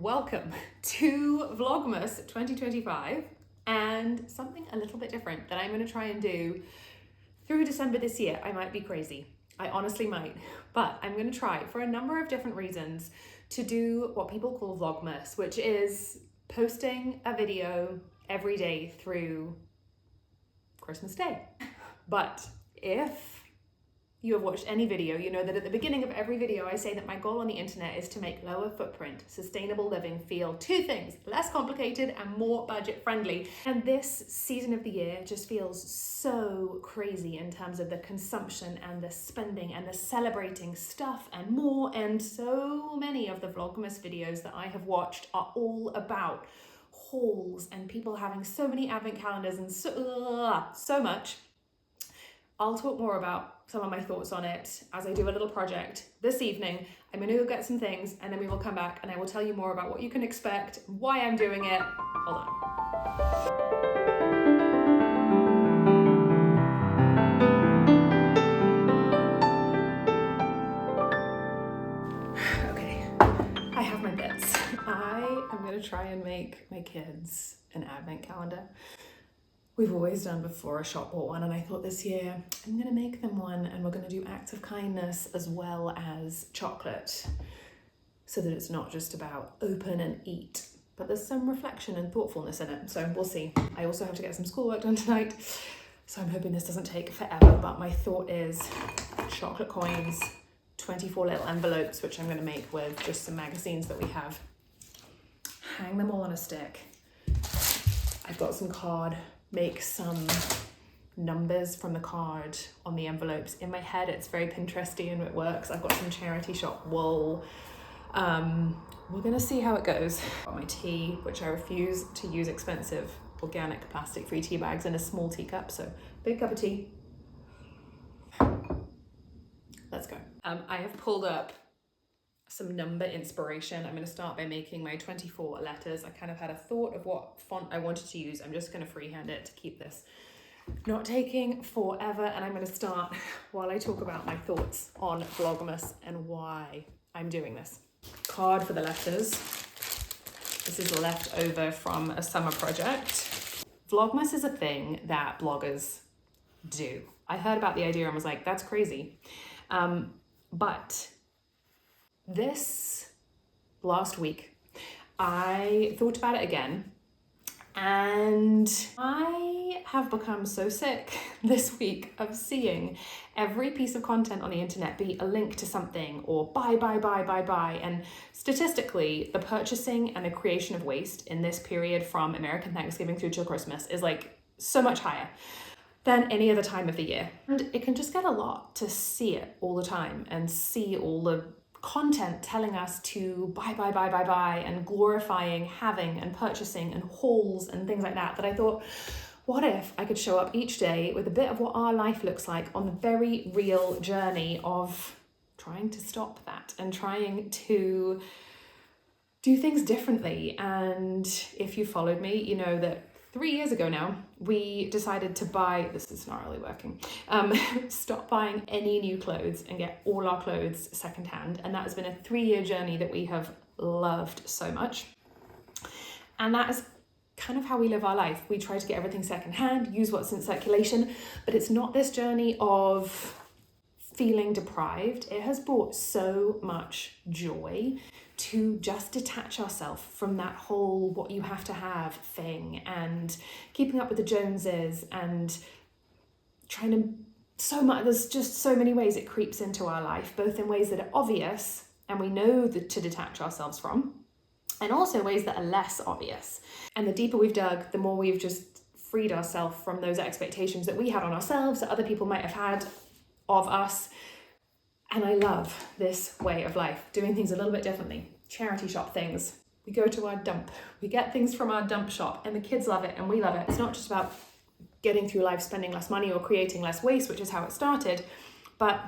Welcome to Vlogmas 2025 and something a little bit different that I'm going to try and do through December this year. I might be crazy. I honestly might, but I'm going to try for a number of different reasons to do what people call Vlogmas, which is posting a video every day through Christmas Day. But if you have watched any video, you know that at the beginning of every video I say that my goal on the internet is to make lower footprint, sustainable living feel two things: less complicated and more budget friendly. And this season of the year just feels so crazy in terms of the consumption and the spending and the celebrating stuff and more. And so many of the Vlogmas videos that I have watched are all about hauls and people having so many advent calendars and so much. I'll talk more about some of my thoughts on it as I do a little project this evening. I'm going to go get some things and then we will come back and I will tell you more about what you can expect, why I'm doing it. Hold on. Okay, I have my bits. I am going to try and make my kids an advent calendar. We've always done before a shop bought one, and I thought this year I'm gonna make them one and we're gonna do acts of kindness as well as chocolate so that it's not just about open and eat, but there's some reflection and thoughtfulness in it. So we'll see. I also have to get some schoolwork done tonight, so I'm hoping this doesn't take forever, but my thought is chocolate coins, 24 little envelopes, which I'm gonna make with just some magazines that we have. Hang them all on a stick. I've got some card. Make some numbers from the card on the envelopes. In my head, it's very Pinteresty and it works. I've got some charity shop wool. We're gonna see how it goes. Got my tea, which I refuse to use expensive organic plastic-free tea bags in a small teacup, so big cup of tea. Let's go. I have pulled up some number inspiration. I'm going to start by making my 24 letters. I kind of had a thought of what font I wanted to use. I'm just going to freehand it to keep this not taking forever. And I'm going to start while I talk about my thoughts on Vlogmas and why I'm doing this. Card for the letters. This is left over from a summer project. Vlogmas is a thing that bloggers do. I heard about the idea and was like, that's crazy. But this last week, I thought about it again, and I have become so sick this week of seeing every piece of content on the internet be a link to something or buy. And statistically, the purchasing and the creation of waste in this period from American Thanksgiving through till Christmas is like so much higher than any other time of the year. And it can just get a lot to see it all the time and see all the content telling us to buy and glorifying having and purchasing and hauls and things like that I thought, what if I could show up each day with a bit of what our life looks like on the very real journey of trying to stop that and trying to do things differently. And if you followed me, you know that 3 years ago now, we decided to buy, this is not really working, stop buying any new clothes and get all our clothes secondhand. And that has been a 3-year journey that we have loved so much. And that is kind of how we live our life. We try to get everything secondhand, use what's in circulation, but it's not this journey of feeling deprived. It has brought so much joy to just detach ourselves from that whole what you have to have thing and keeping up with the Joneses and trying to so much. There's just so many ways it creeps into our life, both in ways that are obvious and we know that to detach ourselves from, and also ways that are less obvious. And the deeper we've dug, the more we've just freed ourselves from those expectations that we had on ourselves, that other people might have had of us. And I love this way of life, doing things a little bit differently. Charity shop things. We go to our dump. We get things from our dump shop and the kids love it and we love it. It's not just about getting through life spending less money or creating less waste, which is how it started, but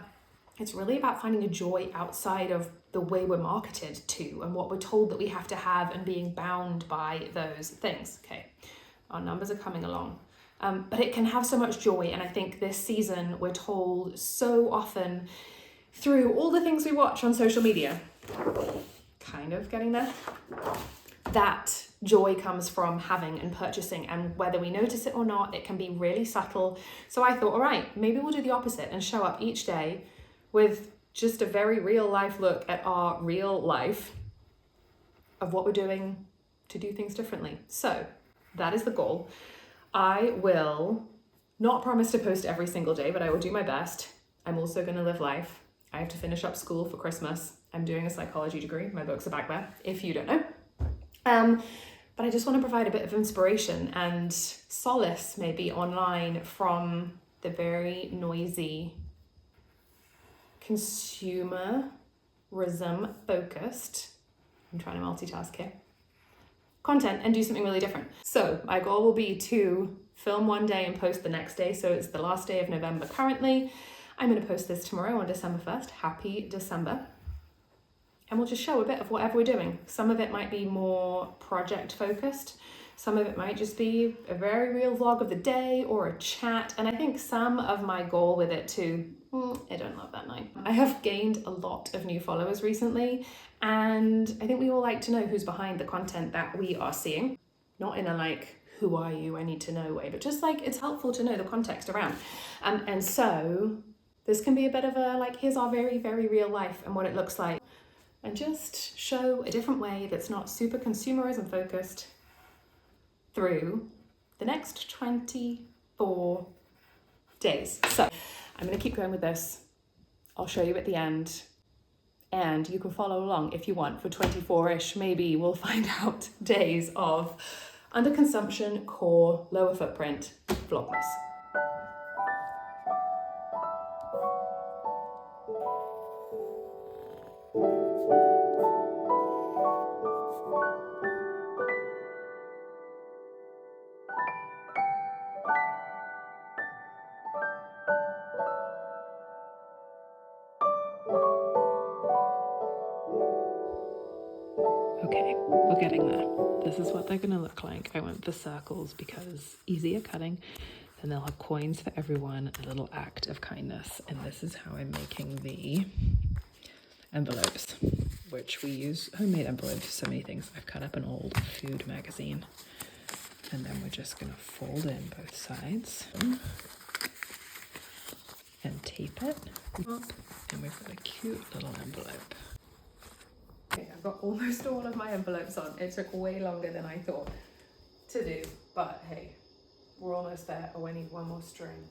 it's really about finding a joy outside of the way we're marketed to and what we're told that we have to have and being bound by those things. Okay, our numbers are coming along. But it can have so much joy. And I think this season we're told so often through all the things we watch on social media kind of getting there. That joy comes from having and purchasing, and whether we notice it or not, it can be really subtle. So I thought, all right, maybe we'll do the opposite and show up each day with just a very real life look at our real life of what we're doing to do things differently. So that is the goal. I will not promise to post every single day, but I will do my best. I'm also going to live life. I have to finish up school for Christmas. I'm doing a psychology degree. My books are back there, if you don't know. But I just want to provide a bit of inspiration and solace maybe online from the very noisy, consumerism focused, I'm trying to multitask here, content, and do something really different. So my goal will be to film one day and post the next day. So it's the last day of November currently. I'm going to post this tomorrow on December 1st. Happy December. And we'll just show a bit of whatever we're doing. Some of it might be more project focused. Some of it might just be a very real vlog of the day or a chat. And I think some of my goal with it too, I don't love that line. I have gained a lot of new followers recently, and I think we all like to know who's behind the content that we are seeing. Not in a like, who are you, I need to know way, but just like it's helpful to know the context around. And so this can be a bit of a like, here's our very, very real life and what it looks like. And just show a different way that's not super consumerism focused through the next 24 days. So I'm going to keep going with this. I'll show you at the end, and you can follow along if you want for 24-ish. Maybe we'll find out days of underconsumption, core, lower footprint Vlogmas. Okay, we're getting there. This is what they're going to look like. I went for circles because easier cutting. Then they'll have coins for everyone, a little act of kindness. And this is how I'm making the envelopes, which we use homemade envelopes for so many things. I've cut up an old food magazine, and then we're just going to fold in both sides and tape it up, and we've got a cute little envelope. Okay, I've got almost all of my envelopes on. It took way longer than I thought to do, but hey, we're almost there. Oh, I need one more string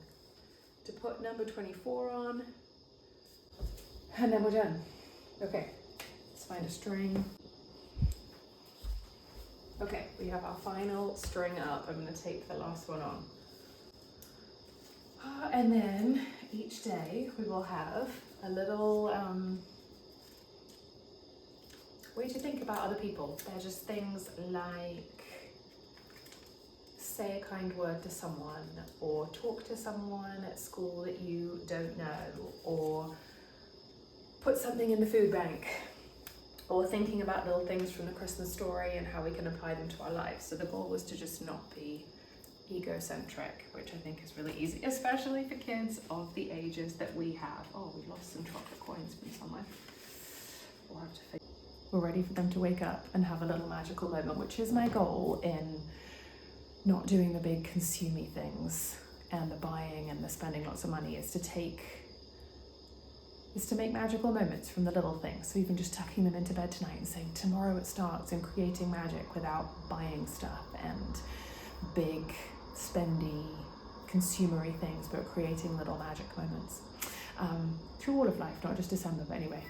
to put number 24 on, and then we're done. Okay, let's find a string. Okay, we have our final string up. I'm going to tape the last one on. And then each day we will have a little way to think about other people. They're just things like say a kind word to someone, or talk to someone at school that you don't know, or put something in the food bank, or thinking about little things from the Christmas story and how we can apply them to our lives. So the goal was to just not be egocentric, which I think is really easy, especially for kids of the ages that we have. Oh, we've lost some chocolate coins from somewhere. We'll have to figure. We're ready for them to wake up and have a little magical moment, which is my goal in not doing the big consumey things and the buying and the spending lots of money, is to make magical moments from the little things. So even just tucking them into bed tonight and saying tomorrow it starts, and creating magic without buying stuff and big spendy consumery things, but creating little magic moments through all of life, not just December, but anyway.